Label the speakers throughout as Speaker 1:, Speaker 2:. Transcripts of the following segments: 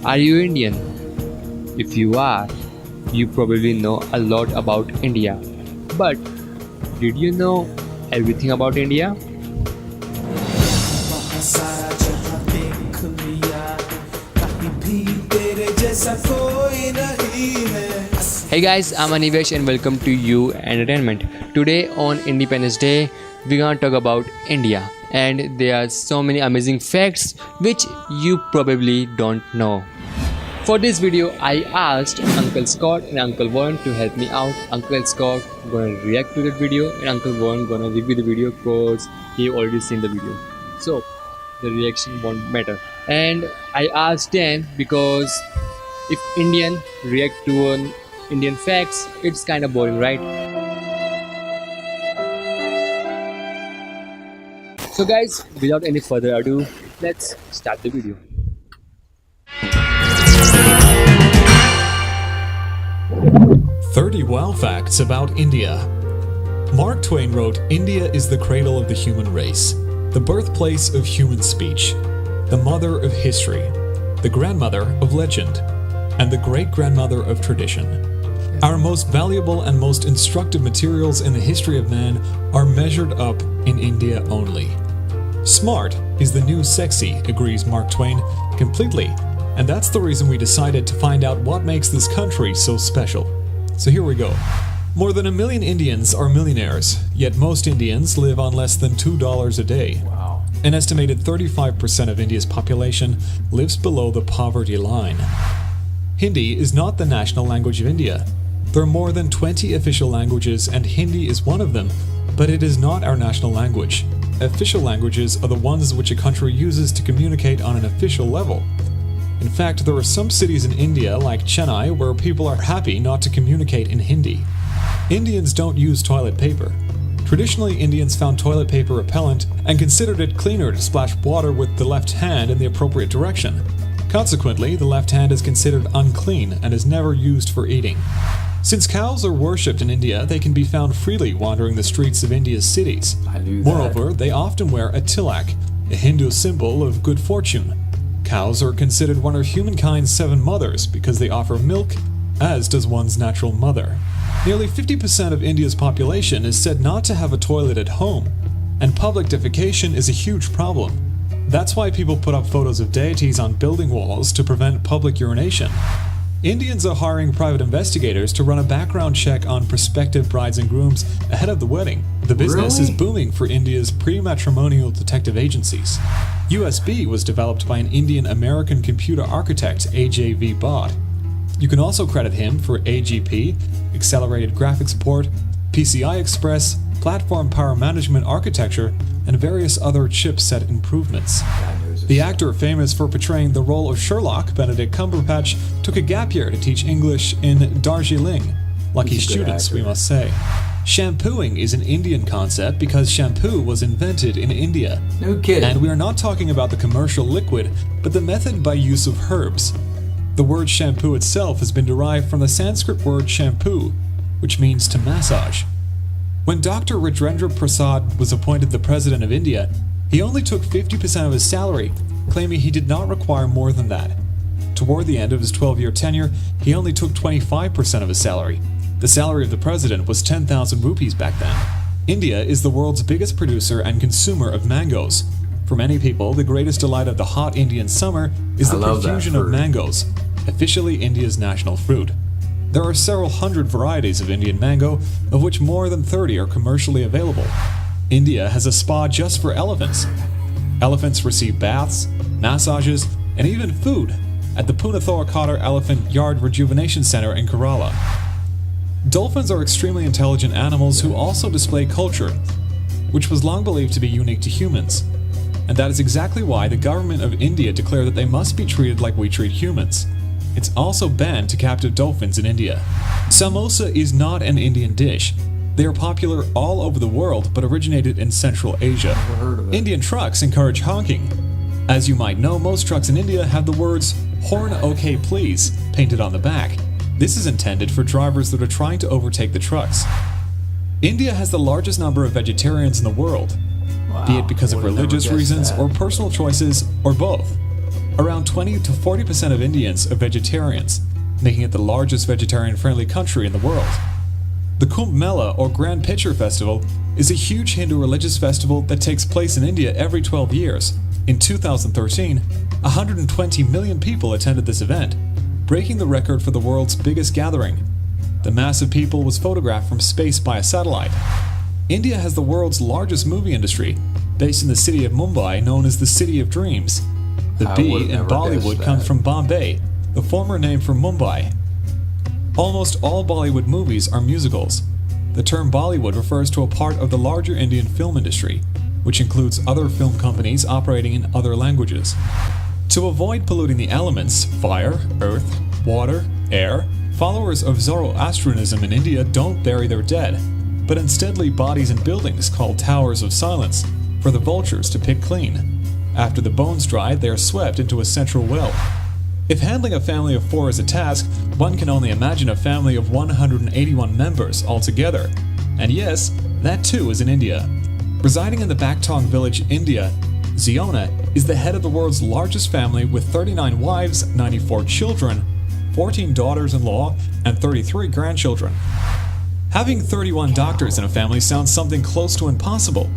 Speaker 1: Are you Indian? If you are, you probably know a lot about India. But did you know everything about India?
Speaker 2: सारा जहां देख लिया कहीं भी तेरे जैसा कोई नहीं है
Speaker 1: Hey guys, I'm Anivesh and welcome to You Entertainment. Today on Independence Day, we're gonna talk about India. And there are so many amazing facts which you probably don't know. For this video, I asked Uncle Scott and Uncle Warren to help me out. Uncle Scott gonna react to that video and Uncle Warren gonna review the video because he already seen the video. So the reaction won't matter. And I asked them because if Indian react to an Indian facts, it's kind of boring, right? So guys, without any further ado, let's start the video.
Speaker 3: Wow facts about India. Mark Twain wrote, "India is the cradle of the human race, the birthplace of human speech, the mother of history, the grandmother of legend, and the great-grandmother of tradition. Our most valuable and most instructive materials in the history of man are measured up in India only." Smart is the new sexy, agrees Mark Twain, completely, and that's the reason we decided to find out what makes this country so special. So here we go. More than 1 million Indians are millionaires, yet most Indians live on less than $2 a day.
Speaker 2: Wow.
Speaker 3: An estimated 35% of India's population lives below the poverty line. Hindi is not the national language of India. There are more than 20 official languages and Hindi is one of them, but it is not our national language. Official languages are the ones which a country uses to communicate on an official level. In fact, there are some cities in India, like Chennai, where people are happy not to communicate in Hindi. Indians don't use toilet paper. Traditionally, Indians found toilet paper repellent and considered it cleaner to splash water with the left hand in the appropriate direction. Consequently, the left hand is considered unclean and is never used for eating. Since cows are worshipped in India, they can be found freely wandering the streets of India's cities.
Speaker 2: I knew that.
Speaker 3: Moreover, they often wear a tilak, a Hindu symbol of good fortune. Cows are considered one of humankind's 7 mothers because they offer milk, as does one's natural mother. Nearly 50% of India's population is said not to have a toilet at home, and public defecation is a huge problem. That's why people put up photos of deities on building walls to prevent public urination. Indians are hiring private investigators to run a background check on prospective brides and grooms ahead of the wedding. The business is booming for India's pre-matrimonial detective agencies. USB was developed by an Indian-American computer architect, AJV Bhatt. You can also credit him for AGP, Accelerated Graphics Port, PCI Express, Platform Power Management Architecture, and various other chipset improvements. The actor famous for portraying the role of Sherlock, Benedict Cumberbatch, took a gap year to teach English in Darjeeling. Lucky students, we must say. Shampooing is an Indian concept because shampoo was invented in India.
Speaker 2: No kidding.
Speaker 3: And we are not talking about the commercial liquid, but the method by use of herbs. The word shampoo itself has been derived from the Sanskrit word shampoo, which means to massage. When Dr. Rajendra Prasad was appointed the President of India, he only took 50% of his salary, claiming he did not require more than that. Toward the end of his 12-year tenure, he only took 25% of his salary. The salary of the president was 10,000 rupees back then. India is the world's biggest producer and consumer of mangoes. For many people, the greatest delight of the hot Indian summer is the profusion of mangoes, officially India's national fruit. There are several hundred varieties of Indian mango, of which more than 30 are commercially available. India has a spa just for elephants. Elephants receive baths, massages, and even food at the Punathorakottar Elephant Yard Rejuvenation Center in Kerala. Dolphins are extremely intelligent animals who also display culture, which was long believed to be unique to humans. And that is exactly why the government of India declared that they must be treated like we treat humans. It's also banned to captive dolphins in India. Samosa is not an Indian dish. They are popular all over the world but originated in Central Asia. Indian trucks encourage honking. As you might know, most trucks in India have the words "Horn OK Please" painted on the back. This is intended for drivers that are trying to overtake the trucks. India has the largest number of vegetarians in the world, be it because of religious reasons or personal choices or both. Around 20 to 40% of Indians are vegetarians, making it the largest vegetarian-friendly country in the world. The Kumbh Mela, or Grand Pitcher Festival, is a huge Hindu religious festival that takes place in India every 12 years. In 2013, 120 million people attended this event, breaking the record for the world's biggest gathering. The mass of people was photographed from space by a satellite. India has the world's largest movie industry, based in the city of Mumbai, known as the City of Dreams. The
Speaker 4: I
Speaker 3: B
Speaker 4: would've
Speaker 3: in
Speaker 4: never
Speaker 3: Bollywood
Speaker 4: guessed
Speaker 3: comes
Speaker 4: that.
Speaker 3: from Bombay, the former name for Mumbai. Almost all Bollywood movies are musicals. The term Bollywood refers to a part of the larger Indian film industry, which includes other film companies operating in other languages. To avoid polluting the elements, fire, earth, water, air, followers of Zoroastrianism in India don't bury their dead, but instead leave bodies in buildings called Towers of Silence for the vultures to pick clean. After the bones dry, they are swept into a central well. If handling a family of 4 is a task, one can only imagine a family of 181 members altogether. And yes, that too is in India. Residing in the Baktong village, India, Ziona is the head of the world's largest family with 39 wives, 94 children, 14 daughters-in-law, and 33 grandchildren. Having 31 doctors in a family sounds something close to impossible,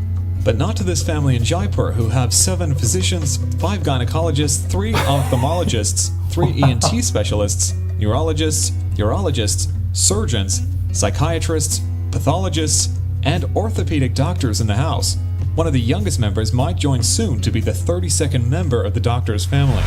Speaker 3: but not to this family in Jaipur, who have 7 physicians, 5 gynecologists, 3 ophthalmologists, 3 ENT specialists, neurologists, urologists, surgeons, psychiatrists, pathologists, and orthopedic doctors in the house. One of the youngest members might join soon to be the 32nd member of the doctor's family.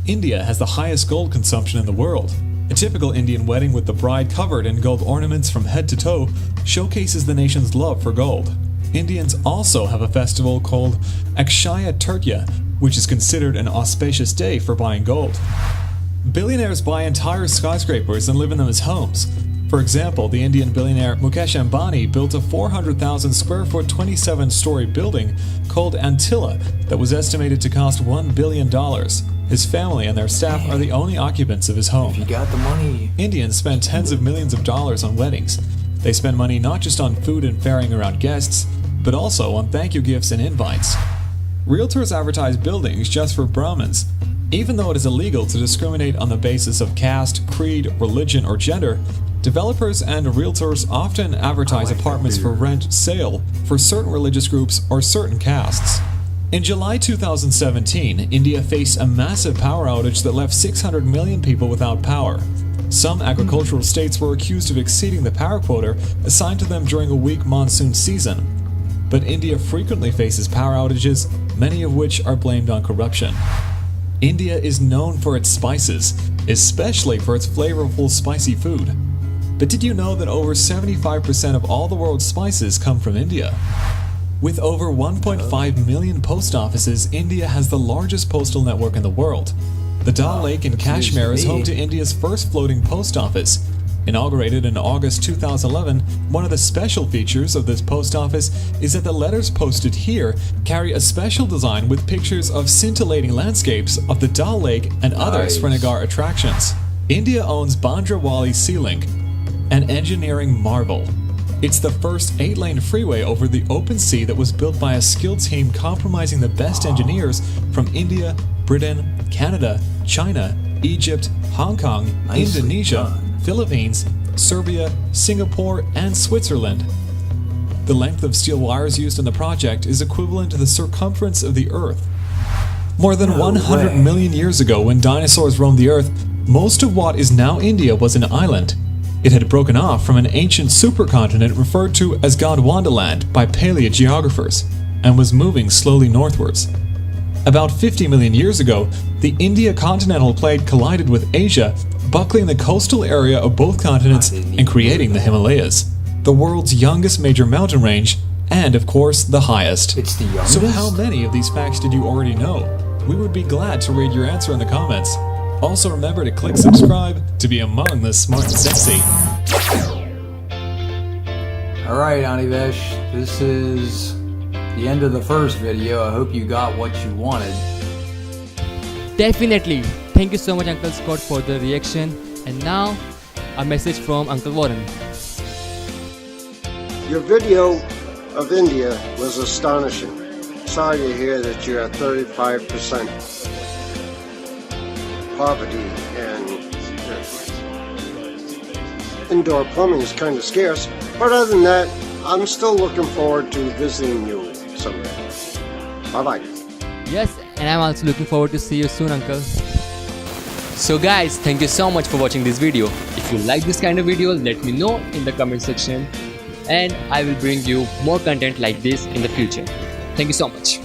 Speaker 3: India has the highest gold consumption in the world. A typical Indian wedding with the bride covered in gold ornaments from head to toe showcases the nation's love for gold. Indians also have a festival called Akshaya Tritiya, which is considered an auspicious day for buying gold. Billionaires buy entire skyscrapers and live in them as homes. For example, the Indian billionaire Mukesh Ambani built a 400,000 square foot 27-story building called Antilla that was estimated to cost $1 billion. His family and their staff are the only occupants of his home.
Speaker 4: If you got the money.
Speaker 3: Indians spend tens of millions of dollars on weddings. They spend money not just on food and ferrying around guests, but also on thank you gifts and invites. Realtors advertise buildings just for Brahmins. Even though it is illegal to discriminate on the basis of caste, creed, religion, or gender, developers and realtors often advertise apartments for rent sale for certain religious groups or certain castes. In July 2017, India faced a massive power outage that left 600 million people without power. Some agricultural states were accused of exceeding the power quota assigned to them during a weak monsoon season. But India frequently faces power outages, many of which are blamed on corruption. India is known for its spices, especially for its flavorful spicy food. But did you know that over 75% of all the world's spices come from India? With over 1.5 million post offices, India has the largest postal network in the world. The Dal Lake in Kashmir is home to India's first floating post office. Inaugurated in August 2011, one of the special features of this post office is that the letters posted here carry a special design with pictures of scintillating landscapes of the Dal Lake and other Srinagar attractions. India owns Bandra-Wali Sea Link, an engineering marvel. It's the first 8-lane freeway over the open sea that was built by a skilled team comprising the best engineers from India, Britain, Canada, China, Egypt, Hong Kong, Indonesia, Philippines, Serbia, Singapore, and Switzerland. The length of steel wires used in the project is equivalent to the circumference of the Earth. More than 100 million years ago, when dinosaurs roamed the Earth, most of what is now India was an island. It had broken off from an ancient supercontinent referred to as Gondwanaland by paleogeographers, and was moving slowly northwards. About 50 million years ago, the India continental plate collided with Asia, buckling the coastal area of both continents and creating the Himalayas, the world's youngest major mountain range, and of course the highest.
Speaker 4: It's the youngest?
Speaker 3: So how many of these facts did you already know? We would be glad to read your answer in the comments. Also remember to click subscribe to be among the smart and sexy.
Speaker 4: Alright, Anivesh, this is the end of the first video. I hope you got what you wanted.
Speaker 1: Definitely. Thank you so much, Uncle Scott, for the reaction. And now, a message from Uncle Warren.
Speaker 5: Your video of India was astonishing. Sorry to hear that you're at 35%. poverty, and indoor plumbing is kind of scarce. But other than that, I'm still looking forward to visiting you someday. Bye-bye.
Speaker 1: Yes, and I'm also looking forward to see you soon, uncle. So guys, thank you so much for watching this video. If you like this kind of video, let me know in the comment section, and I will bring you more content like this in the future. Thank you so much.